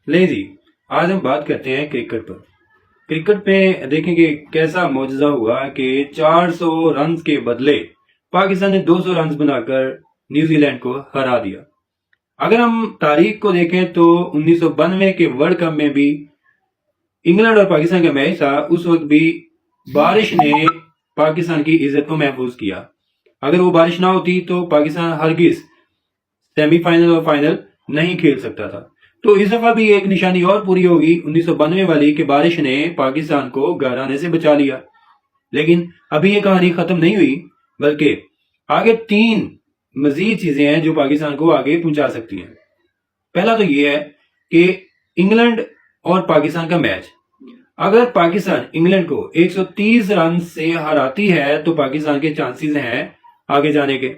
لے جی، آج ہم بات کرتے ہیں کرکٹ پر۔ کرکٹ میں دیکھیں کہ کیسا معجزہ ہوا کہ 400 رنز کے بدلے پاکستان نے 200 رنز بنا کر نیوزی لینڈ کو ہرا دیا۔ اگر ہم تاریخ کو دیکھیں تو 1992 کے ورلڈ کپ میں بھی انگلینڈ اور پاکستان کا میچ تھا، اس وقت بھی بارش نے پاکستان کی عزت کو محفوظ کیا۔ اگر وہ بارش نہ ہوتی تو پاکستان ہرگز سیمی فائنل اور فائنل نہیں کھیل سکتا تھا۔ تو اس دفعہ بھی ایک نشانی اور پوری ہوگی 1992 والی کہ بارش نے پاکستان کو گھرانے سے بچا لیا۔ لیکن ابھی یہ کہانی ختم نہیں ہوئی، بلکہ آگے 3 مزید چیزیں ہیں جو پاکستان کو آگے پہنچا سکتی ہیں۔ پہلا تو یہ ہے کہ انگلینڈ اور پاکستان کا میچ، اگر پاکستان انگلینڈ کو 130 رن سے ہراتی ہے تو پاکستان کے چانسز ہیں آگے جانے کے۔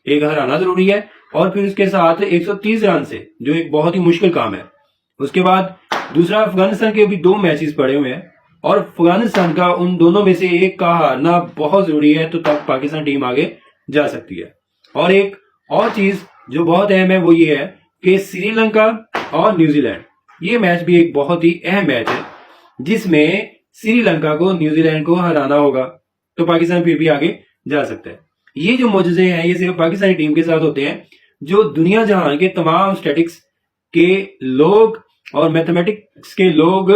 ایک ہرانا ضروری ہے اور پھر اس کے ساتھ 130 رن سے، جو ایک بہت ہی مشکل کام ہے۔ اس کے بعد دوسرا، افغانستان کے بھی 2 میچز پڑے ہوئے ہیں اور افغانستان کا ان دونوں میں سے ایک کا ہارنا بہت ضروری ہے، تو تب پاکستان ٹیم آگے جا سکتی ہے۔ اور ایک اور چیز جو بہت اہم ہے وہ یہ ہے کہ سری لنکا اور نیوزی لینڈ، یہ میچ بھی ایک بہت ہی اہم میچ ہے جس میں سری لنکا کو نیوزی لینڈ کو ہرانا ہوگا تو پاکستان پھر بھی آگے جا سکتا ہے۔ یہ جو معجزے ہیں یہ صرف پاکستانی ٹیم کے ساتھ ہوتے ہیں، جو دنیا جہان کے تمام اسٹیٹکس کے لوگ اور میتھمیٹکس کے لوگ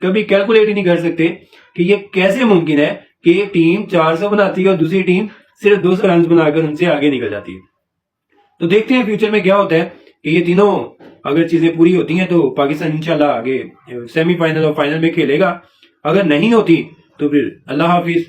کبھی کیلکولیٹ ہی نہیں کر سکتے کہ یہ کیسے ممکن ہے کہ ایک ٹیم 400 بناتی ہے اور دوسری ٹیم صرف 200 رنز بنا کر ان سے آگے نکل جاتی ہے۔ تو دیکھتے ہیں فیوچر میں کیا ہوتا ہے کہ یہ تینوں اگر چیزیں پوری ہوتی ہیں تو پاکستان انشاءاللہ آگے سیمی فائنل اور فائنل میں کھیلے گا، اگر نہیں ہوتی تو پھر اللہ حافظ۔